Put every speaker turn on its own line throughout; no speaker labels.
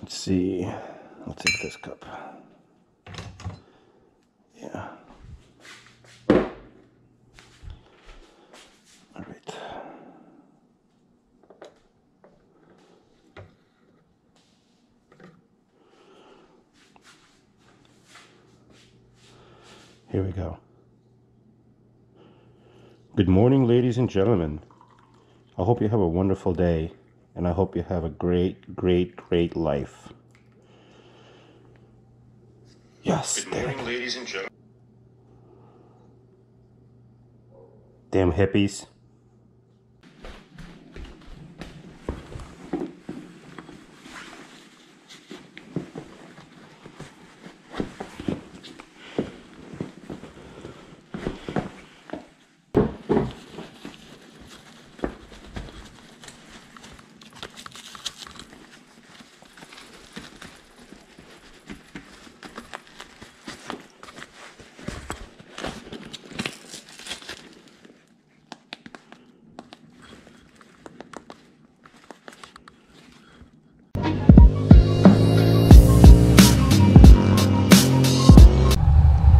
Let's see. I'll take this cup. Yeah. All right. Here we go. Good morning, ladies and gentlemen. I hope you have a wonderful day, and I hope you have a great, great, great life. Yes.
Good morning, ladies and gentlemen.
Damn hippies.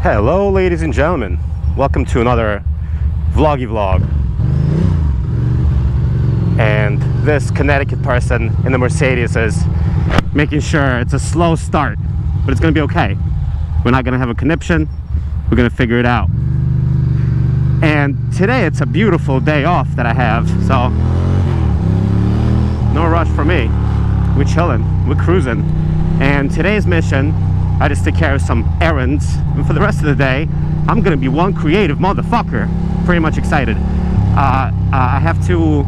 Hello, ladies and gentlemen. Welcome to another vloggy vlog. And this Connecticut person in the Mercedes is making sure it's a slow start, but it's gonna be okay. We're not gonna have a conniption. We're gonna figure it out. And today it's a beautiful day off that I have, so no rush for me. We're chilling, we're cruising. And today's mission, I just take care of some errands, and for the rest of the day, I'm gonna be one creative motherfucker. Pretty much excited. I have to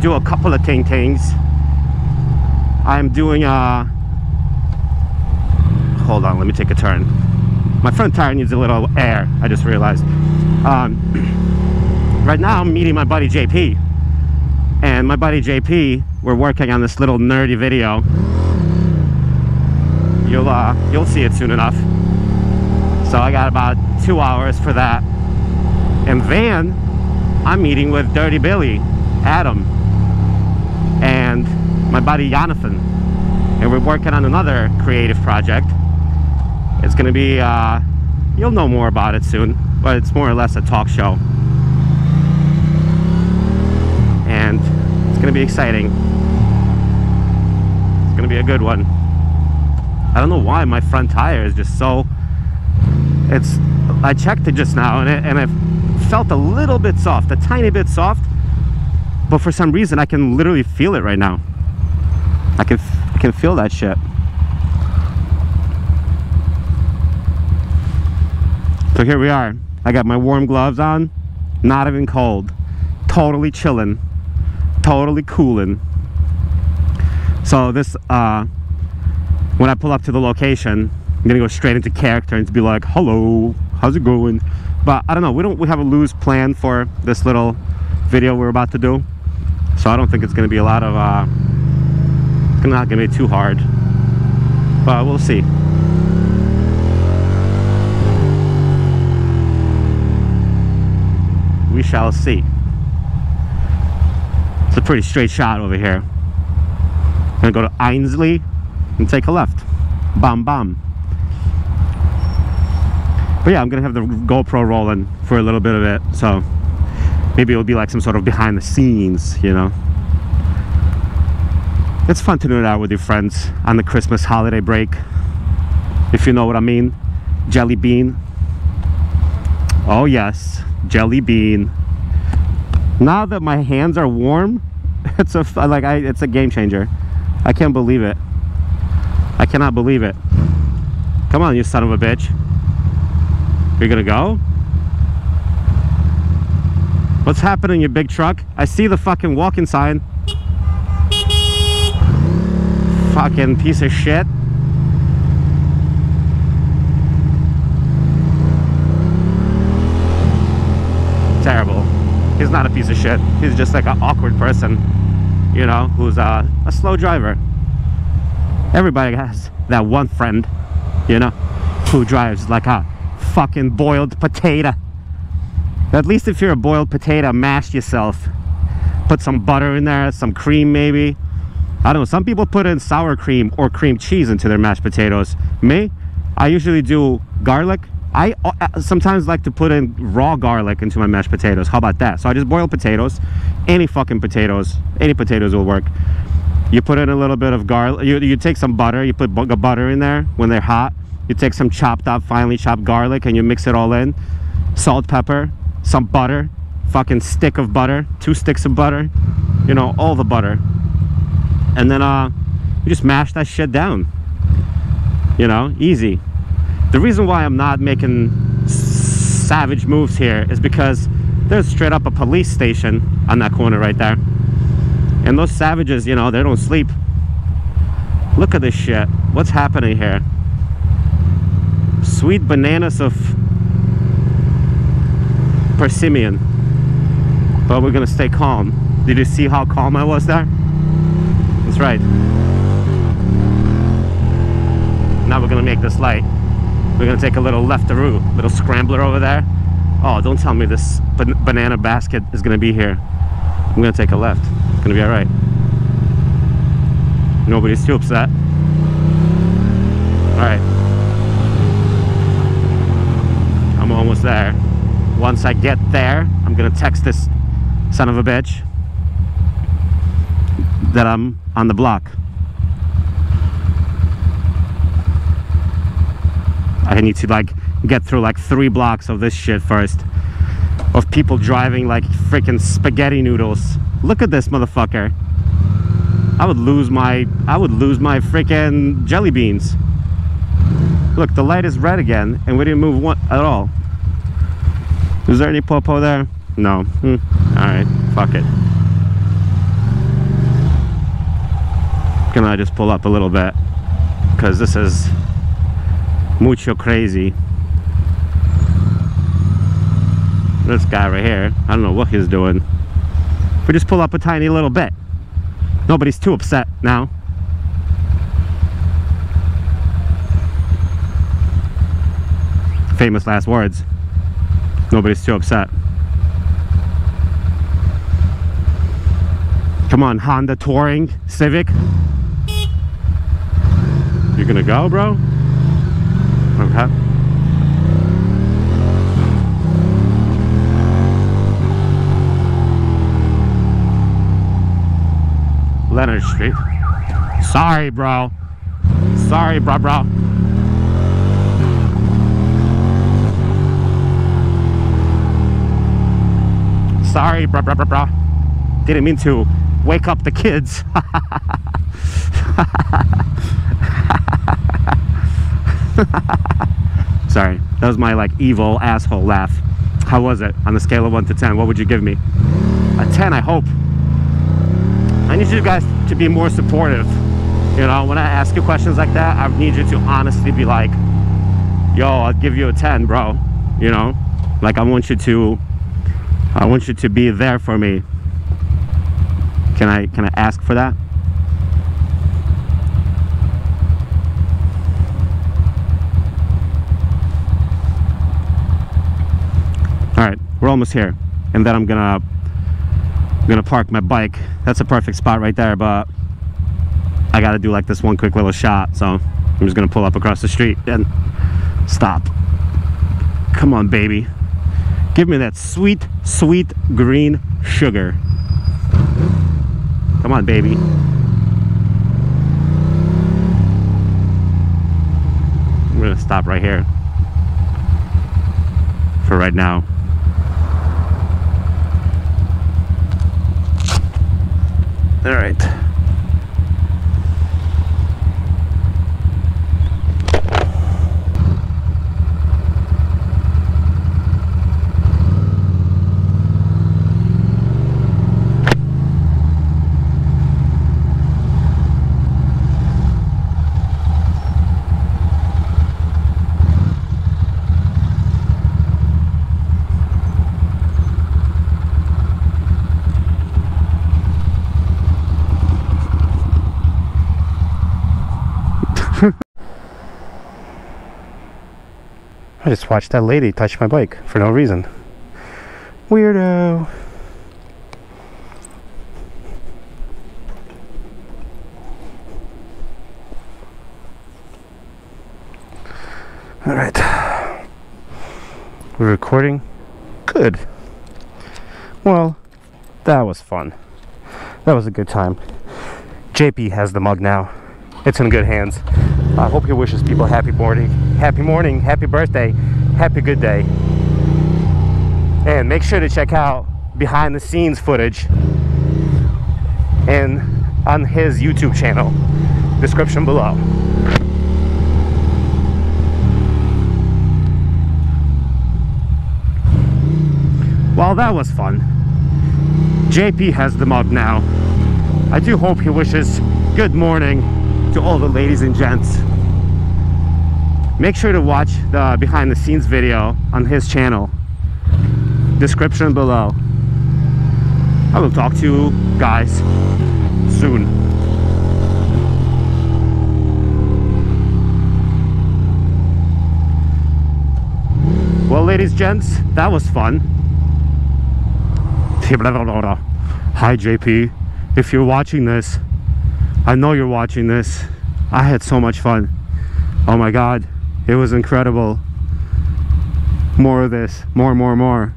do a couple of things. I'm doing hold on, let me take a turn. My front tire needs a little air, I just realized. Right now I'm meeting my buddy JP, and my buddy JP, we're working on this little nerdy video. You'll see it soon enough. So I got about 2 hours for that. And then I'm meeting with Dirty Billy, Adam, and my buddy Jonathan, and we're working on another creative project. It's gonna be you'll know more about it soon, but it's more or less a talk show, and it's gonna be exciting. It's gonna be a good one. I don't know why my front tire is just so, I checked it just now, and it felt a little bit soft, a tiny bit soft, but for some reason I can literally feel it right now. I can feel that shit. So here we are. I got my warm gloves on, not even cold, totally chilling, totally cooling. So this when I pull up to the location, I'm gonna go straight into character and be like, hello, how's it going? But I don't know, we have a loose plan for this little video we're about to do, so I don't think it's gonna be a lot of it's not gonna be too hard, but we'll see. We shall see. It's a pretty straight shot over here. I'm gonna go to Ainsley and take a left. Bam bam. But yeah, I'm gonna have the GoPro rolling for a little bit of it, so maybe it'll be like some sort of behind the scenes, you know. It's fun to do it out with your friends on the Christmas holiday break, if you know what I mean. Jelly bean. Oh yes, jelly bean. Now that my hands are warm, it's a game changer. I can't believe it. I cannot believe it. Come on, you son of a bitch. You're gonna go? What's happening, you big truck? I see the fucking walking sign. Fucking piece of shit. Terrible. He's not a piece of shit. He's just like an awkward person, you know, who's a slow driver. Everybody has that one friend, you know, who drives like a fucking boiled potato. At least if you're a boiled potato, mash yourself. Put some butter in there, some cream maybe. I don't know, some people put in sour cream or cream cheese into their mashed potatoes. Me, I usually do garlic. I sometimes like to put in raw garlic into my mashed potatoes. How about that? So I just boil potatoes, any fucking potatoes, any potatoes will work. You put in a little bit of garlic, you take some butter, you put butter in there when they're hot. You take some chopped up, finely chopped garlic and you mix it all in. Salt, pepper, some butter, fucking stick of butter, 2 sticks of butter, you know, all the butter. And then you just mash that shit down. You know, easy. The reason why I'm not making savage moves here is because there's straight up a police station on that corner right there. And those savages, you know, they don't sleep. Look at this shit. What's happening here? Sweet bananas of persimmon. But we're gonna stay calm. Did you see how calm I was there? That's right. Now we're gonna make this light. We're gonna take a little leftaroo, little scrambler over there. Oh, don't tell me this banana basket is gonna be here. I'm gonna take a left. It's gonna be all right. Nobody's too upset. All right. I'm almost there. Once I get there, I'm gonna text this son of a bitch that I'm on the block. I need to like get through like 3 blocks of this shit first, of people driving like freaking spaghetti noodles. Look at this motherfucker. I would lose my freaking jelly beans. Look, the light is red again and we didn't move one at all. Is there any popo there? No. Alright, fuck it. Can I just pull up a little bit? Because this is mucho crazy. This guy right here, I don't know what he's doing. If we just pull up a tiny little bit, nobody's too upset now. Famous last words. Nobody's too upset. Come on, Honda Touring Civic. You gonna go, bro? Okay. Leonard Street. Sorry, bro. Sorry, bro. Sorry, bro. Didn't mean to wake up the kids. Sorry, that was my like evil asshole laugh. How was it on the scale of 1 to 10? What would you give me? A 10, I hope. I need you guys to be more supportive. You know, when I ask you questions like that, I need you to honestly be like, yo, I'll give you a 10, bro. You know, like I want you to be there for me. Can I ask for that? All right, we're almost here, and then I'm gonna park my bike. That's a perfect spot right there, but I gotta do like this one quick little shot, so I'm just gonna pull up across the street and stop. Come on, baby. Give me that sweet, sweet green sugar. Come on, baby. I'm gonna stop right here for right now. All right. I just watched that lady touch my bike for no reason. Weirdo. All right. We're recording. Good. Well, that was fun. That was a good time. JP has the mug now. It's in good hands. I hope he wishes people happy morning, happy birthday, happy good day. And make sure to check out behind the scenes footage and on his YouTube channel. Description below. Well, that was fun. JP has the mug now. I do hope he wishes good morning to all the ladies and gents. Make sure to watch the behind the scenes video on his channel. Description below. I will talk to you guys soon. Well, ladies, gents, that was fun. Hi, JP. If you're watching this, I know you're watching this. I had so much fun. Oh my God, it was incredible. More of this, more.